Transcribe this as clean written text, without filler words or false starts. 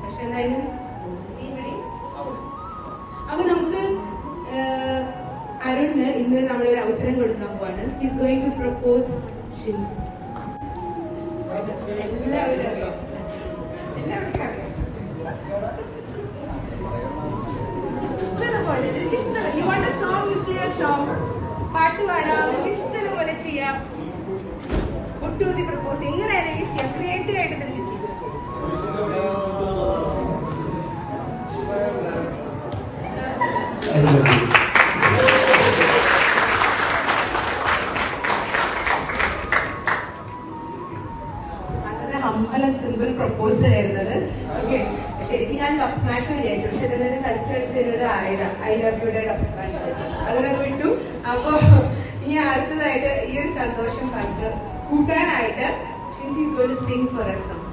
പക്ഷെ എന്തായാലും അപ്പൊ നമുക്ക് അരുണിന് ഇന്ന് നമ്മളൊരു അവസരം കൊടുക്കാൻ പോവാണ്. He's going to propose Shincy. എല്ലാവർക്കും അറിയാം. ഇഷ്ടമുള്ള പോലെ നിനക്ക് ഇഷ്ടമുള്ള you want a song, you play a song. പാട്ട് പാടാം, ഇഷ്ടമുള്ള പോലെ ചെയ്യാം. ഒട്ടുകൂടി പ്രപ്പോസ് എങ്ങനെ ആണെങ്കിൽ ചെയ്യാം. ക്രിയേറ്റീവ് ആയിട്ട് നിനക്ക് ചെയ്യാം. വളരെ ഹംബൽ ആൻഡ് സിമ്പിൾ പ്രപ്പോസൽ ആയിരുന്നത്. ഓക്കെ, ശരിക്കും ഞാൻ ടോപ്പ് സ്മാഷ് വിചാരിച്ചു, പക്ഷെ ഇതെന്തായാലും കളിച്ച് വരുന്നത് ആയതാ. ഐ ലവ് യുടെ ടോപ്പ് സ്മാഷ് അങ്ങനെ വിട്ടു. അപ്പൊ ഇനി അടുത്തതായിട്ട് ഈ ഒരു സന്തോഷം കൂട്ടാനായിട്ട് Shincy is going to sing for a song.